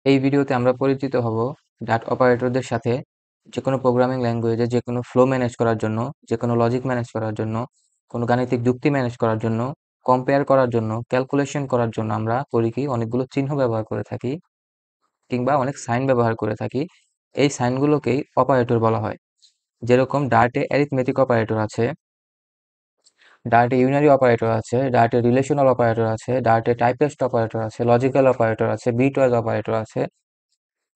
এই ভিডিওতে আমরা পরিচিত হব ডাট অপারেটরদের সাথে। যেকোনো প্রোগ্রামিং ল্যাঙ্গুয়েজে যেকোনো ফ্লো ম্যানেজ করার জন্য, যেকোনো লজিক ম্যানেজ করার জন্য, কোনো গাণিতিক যুক্তি ম্যানেজ করার জন্য, কম্পেয়ার করার জন্য, ক্যালকুলেশন করার জন্য আমরা করি কি অনেকগুলো চিহ্ন ব্যবহার করে থাকি কিংবা অনেক সাইন ব্যবহার করে থাকি। এই সাইনগুলোকেই অপারেটর বলা হয়। যেরকম ডার্টে অ্যারিথমেটিক অপারেটর আছে, ডার্টে ইউনারি অপারেটর আছে, ডার্টে রিলেশনাল অপারেটর আছে, ডার্টে টাইপটেস্ট অপারেটর আছে, লজিক্যাল অপারেটর আছে, বিটওয়াইজ অপারেটর আছে।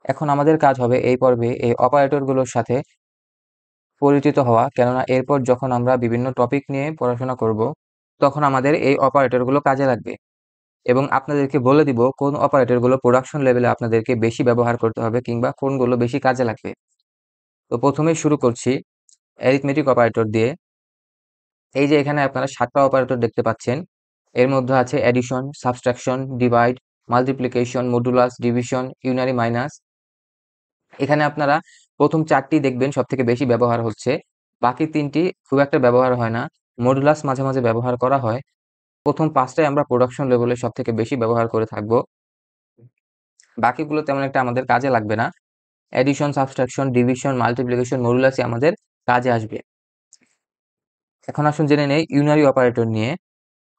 এখন আমাদের কাজ হবে এই পর্বে এই অপারেটরগুলোর সাথে পরিচিত হওয়া, কেননা এরপর যখন আমরা বিভিন্ন টপিক নিয়ে পড়াশোনা করব তখন আমাদের এই অপারেটরগুলো কাজে লাগবে এবং আপনাদেরকে বলে দিব কোন অপারেটরগুলো প্রোডাকশন লেভেলে আপনাদেরকে বেশি ব্যবহার করতে হবে কিংবা কোনগুলো বেশি কাজে লাগবে। তো প্রথমেই শুরু করছি অ্যারিথমেটিক অপারেটর দিয়ে। এই যে এখানে আপনারা 7টা অপারেটর দেখতে পাচ্ছেন। এর মধ্যে আছে addition, subtraction, divide, multiplication, modulus, division, unary, minus. এখানে আপনারা প্রথম 4টি দেখবেন সবথেকে বেশি ব্যবহার হচ্ছে, বাকি 3টি খুব একটা ব্যবহার হয় না। মডুলাস মাঝে মাঝে ব্যবহার করা হয়। প্রথম 5টাই আমরা প্রোডাকশন লেভেলে সবথেকে বেশি ব্যবহার করে থাকবো। বাকিগুলো তেমন একটা আমাদের কাজে লাগবে না। অ্যাডিশন, সাবট্রাকশন, ডিভিশন, মাল্টিপ্লিকেশন, মডুলাসই আমাদের কাজে আসবে। এখন আসুন জেনে নেই ইউনারি অপারেটর নিয়ে।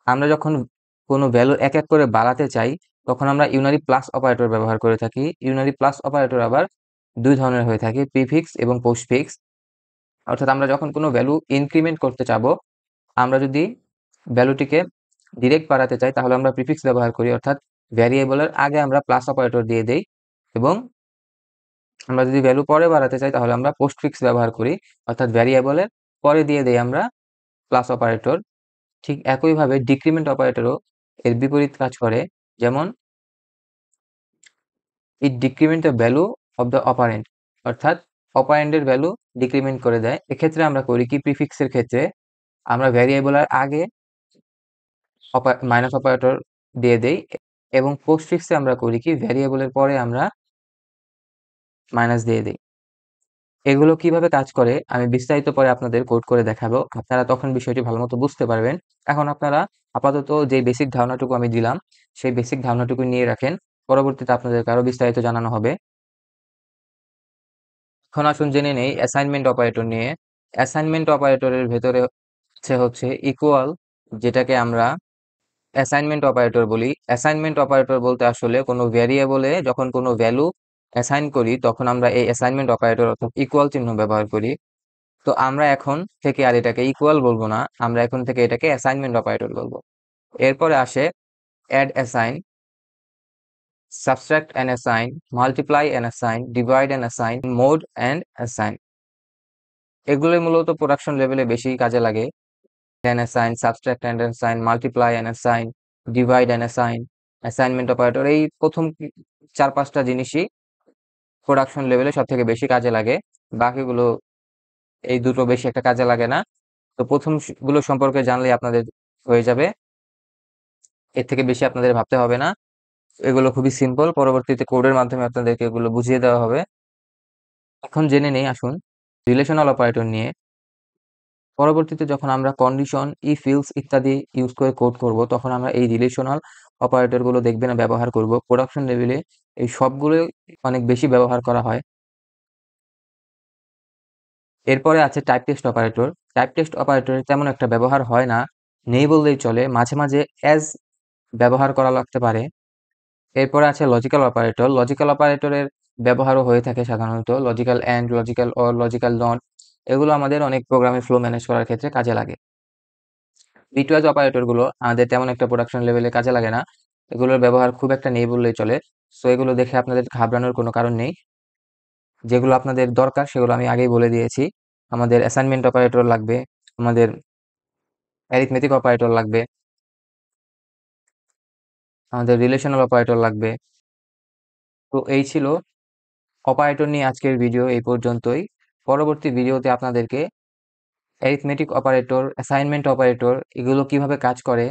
আমরা যখন কোনো ভ্যালু এক এক করে বাড়াতে চাই তখন আমরা ইউনারি প্লাস অপারেটর ব্যবহার করে থাকি। ইউনারি প্লাস অপারেটর আবার দুই ধরনের হয়ে থাকে, প্রিফিক্স এবং পোস্টফিক্স। অর্থাৎ আমরা যখন কোনো ভ্যালু ইনক্রিমেন্ট করতে চাবো, আমরা যদি ভ্যালুটিকে ডিরেক্ট বাড়াতে চাই তাহলে আমরা প্রিফিক্স ব্যবহার করি, অর্থাৎ ভ্যারিয়েবলের আগে আমরা প্লাস অপারেটর দিয়ে দেই। এবং আমরা যদি ভ্যালু পরে বাড়াতে চাই তাহলে আমরা পোস্টফিক্স ব্যবহার করি, অর্থাৎ ভ্যারিয়েবলের পরে দিয়ে দেই আমরা প্লাস অপারেটর। ঠিক একইভাবে ডিক্রিমেন্ট অপারেটরও এর বিপরীত কাজ করে। যেমন it decrement the value of the operand, অর্থাৎ অপারেন্ডের ভ্যালু ডিক্রিমেন্ট করে দেয়। এক্ষেত্রে আমরা করি কি, প্রিফিক্সের ক্ষেত্রে আমরা ভ্যারিয়েবলের আগে মাইনাস অপারেটর দিয়ে দেই এবং পোস্টফিক্সে আমরা করি কি, ভ্যারিয়েবলের পরে আমরা মাইনাস দিয়ে দিই। এগুলো কিভাবে কাজ করে আমি বিস্তারিত পরে আপনাদের কোড করে দেখাবো, আপনারা তখন বিষয়টি ভালো মতো বুঝতে পারবেন। এখন আপনারা আপাতত যে বেসিক ধারণাটুকু আমি দিলাম সেই বেসিক ধারণাটুকু নিয়ে রাখেন, পরবর্তীতে আপনাদেরকে আরো বিস্তারিত জানানো হবে। এখন আসুন জেনে নেই অ্যাসাইনমেন্ট অপারেটর নিয়ে। অ্যাসাইনমেন্ট অপারেটরের ভেতরে হচ্ছে ইকুয়াল, যেটাকে আমরা অ্যাসাইনমেন্ট অপারেটর বলি। অ্যাসাইনমেন্ট অপারেটর বলতে আসলে কোনো ভ্যারিয়েবলে যখন কোনো ভ্যালু অ্যাসাইন করি তখন আমরা এই অ্যাসাইনমেন্ট অপারেটর অর্থাৎ ইকুয়াল চিহ্ন ব্যবহার করি। তো আমরা এখন থেকে আর এটাকে ইকুয়াল বলবো না, আমরা এখন থেকে এটাকে অ্যাসাইনমেন্ট অপারেটর বলবো। এরপরে আসে add assign, subtract and assign, multiply and assign, divide and assign, mod and assign. এগুলো মূলত প্রোডাকশন লেভেলে বেশি কাজে লাগে। And assign, subtract and assign, multiply and assign, divide and assign, assignment operator, এই প্রথম 4-5টা জিনিসই প্রোডাকশন লেভেলে সব থেকে বেশি কাজে লাগে। বাকিগুলো এই দুটো বেশি একটা কাজে লাগে না। তো প্রথম গুলো সম্পর্কে জানলে আপনাদের হয়ে যাবে, এর থেকে বেশি আপনাদের ভাবতে হবে না। এগুলো খুবই সিম্পল, পরবর্তীতে কোডের মাধ্যমে আপনাদেরকে এগুলো বুঝিয়ে দেওয়া হবে। এখন জেনে নেই আসুন রিলেশনাল অপারেটর নিয়ে। পরবর্তীতে যখন আমরা কন্ডিশন, ইফ ইলস ইত্যাদি ইউজ করে কোড করব তখন আমরা এই রিলেশনাল অপারেটর গুলো দেখবেন ব্যবহার করব। প্রোডাকশন লেভেলে এই সবগুলো অনেক বেশি ব্যবহার করা হয়। এরপরে আছে type test operator. Type test অপারেটরের তেমন একটা ব্যবহার হয় না, নেই বললেই চলে, মাঝে মাঝে অ্যাজ ব্যবহার করা লাগতে পারে। এরপরে আছে লজিক্যাল অপারেটর। লজিক্যাল অপারেটরের ব্যবহারও হয়ে থাকে সাধারণত logical and, logical or, logical not. এগুলো আমাদের অনেক প্রোগ্রামের ফ্লো ম্যানেজ করার ক্ষেত্রে কাজে লাগে। বিটওয়াইজ অপারেটর গুলো আমাদের তেমন একটা প্রোডাকশন লেভেলে কাজে লাগে না, এগুলোর ব্যবহার খুব একটা নেই বললেই চলে। সো এগুলো দেখে আপনাদের ঘাবড়ানোর কোনো কারণ নেই। যেগুলো আপনাদের দরকার সেগুলো আমি আগেই বলে দিয়েছি। আমাদের অ্যাসাইনমেন্ট অপারেটর লাগবে, আমাদের অ্যারিথমেটিক অপারেটর লাগবে, আমাদের রিলেশনাল অপারেটর লাগবে। তো এই ছিল অপারেটর নিয়ে আজকের ভিডিও, এই পর্যন্তই। পরবর্তী ভিডিওতে আপনাদেরকে অ্যারিথমেটিক অপারেটর, অ্যাসাইনমেন্ট অপারেটর এগুলো কিভাবে কাজ করে,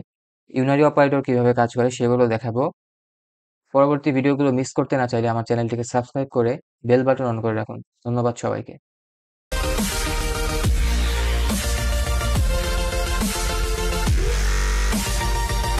ইউনারি অপারেটর কিভাবে কাজ করে সেগুলো দেখাবো। পরবর্তী ভিডিওগুলো মিস করতে না চাইলে আমার চ্যানেলটিকে সাবস্ক্রাইব করে বেল বাটন অন করে রাখুন। ধন্যবাদ সবাইকে।